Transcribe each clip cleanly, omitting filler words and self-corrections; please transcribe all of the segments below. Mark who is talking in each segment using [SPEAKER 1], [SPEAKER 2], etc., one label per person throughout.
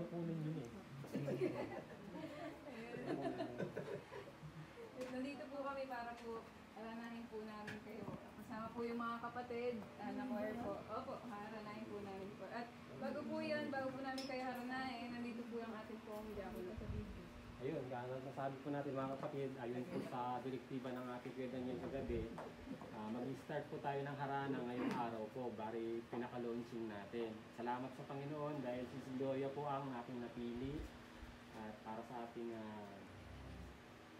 [SPEAKER 1] kukunin yun eh.
[SPEAKER 2] Nandito po kami para po haranahin po namin kayo. Kasama po yung mga kapatid, na-choir po. Opo, haranahin po namin po. At bago po yan, bago po namin kayo haranahin, nandito po yung ating pong diakono sa video.
[SPEAKER 1] Ayun, nasabi po natin mga kapatid, ayun po sa direktiba ng ating Kuya Daniel kagabi, mag-start po tayo ng harana ngayong araw po, bari pinaka-launching natin. Salamat sa Panginoon dahil si Gloria po ang ating napili at para sa ating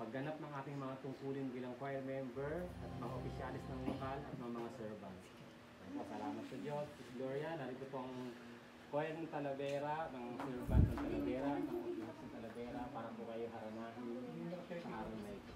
[SPEAKER 1] pagganap ng ating mga tungkulin bilang choir member at mga opisyalis ng lokal at mga servants. Salamat sa Diyos. Si Gloria, narito po ang choir ng Talavera, ng servant ng Talavera, ng opisyalis ng Talavera para po kayo haranahin sa araw na ito.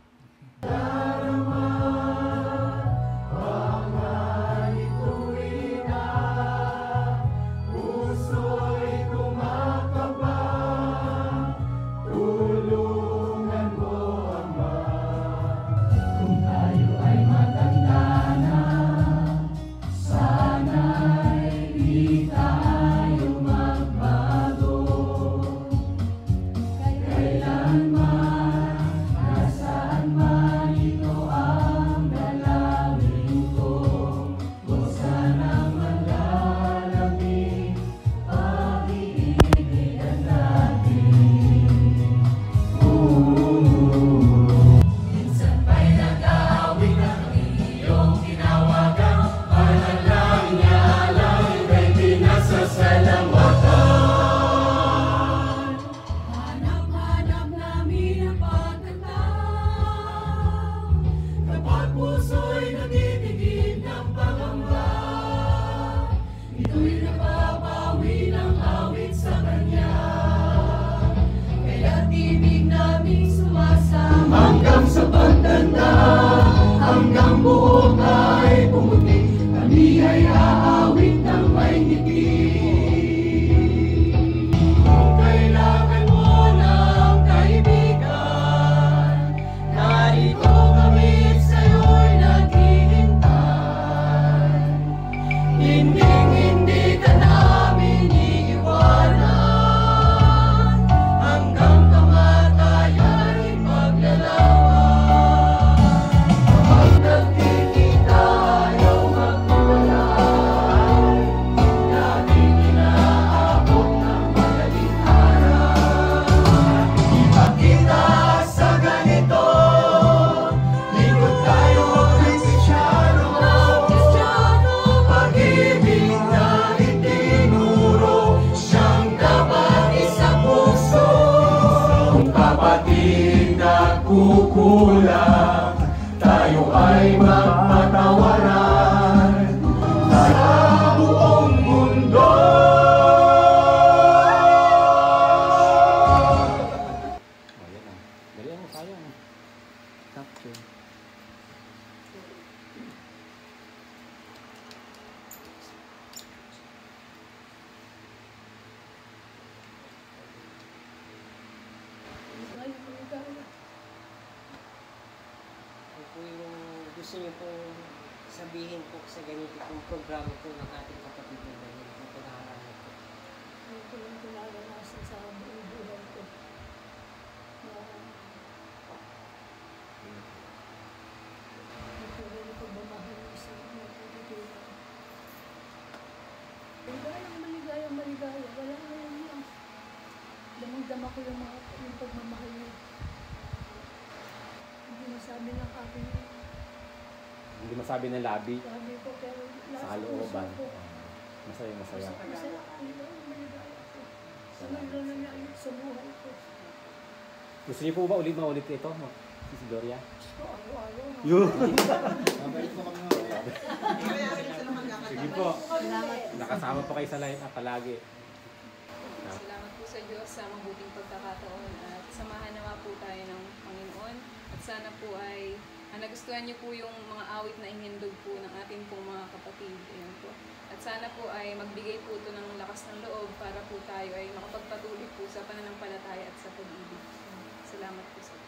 [SPEAKER 3] Hanggang sa pagtanda, hanggang buhok ay pumuti, kami ay aawit ng may ngiti. Kung kailangan mo ng kaibigan, narito kami sa'yo'y naghihintay. Hindi ka namin iiwanan, hanggang kamatayan maglalaban. Kapag nagkikita ayaw maghiwalay, laging inaabot ng madaling araw. Ipagkita sa ganito, lingkod tayo Kristiyano, pag-ibig na itinuro, siyang dapat isang puso. Kung kapatid nagkukulang, tayo ay magpatawaran sa buong mundo.
[SPEAKER 1] Ayan na. Dali mo, sayang. Capture.
[SPEAKER 4] Ano po yung gusto niyo pong sabihin po sa ganito pong programa po ng ating kapatid na ganyan na pinaharap po?
[SPEAKER 5] Ano ko yung pinaranasan sa buong buhay ko. Natuloy na pagmamahal mo sa mga kaibigan. Maligayang. Wala na yun lang. Damang-dama ko yung pagmamahal niya. Hindi masabi ng aking
[SPEAKER 1] Hindi masabi ng labi
[SPEAKER 5] sabi ko, pero
[SPEAKER 1] sa
[SPEAKER 5] nasa
[SPEAKER 1] kalooban.
[SPEAKER 5] puso ko.
[SPEAKER 1] Masaya.
[SPEAKER 5] Masaya, maligaya ko. Sinundan na niya yun sa buhay ko.
[SPEAKER 1] Gusto niyo po ba maulit ito? Si Gloria?
[SPEAKER 5] Gusto, ayaw.
[SPEAKER 1] Yun!
[SPEAKER 3] Babalik po kami mga
[SPEAKER 1] Sige po. Nakasama po kayo sa line up palagi.
[SPEAKER 2] Salamat po sa Diyos sa mabuting pagkakataon at samahan naman po tayo ng Panginoon. At sana po ay nagustuhan niyo po yung mga awit na inindog po ng ating pong mga kapatid. Ayan po. At sana po ay magbigay po ito ng lakas ng loob para po tayo ay makapagpatuloy po sa pananampalataya at sa pag-ibig. Salamat po sa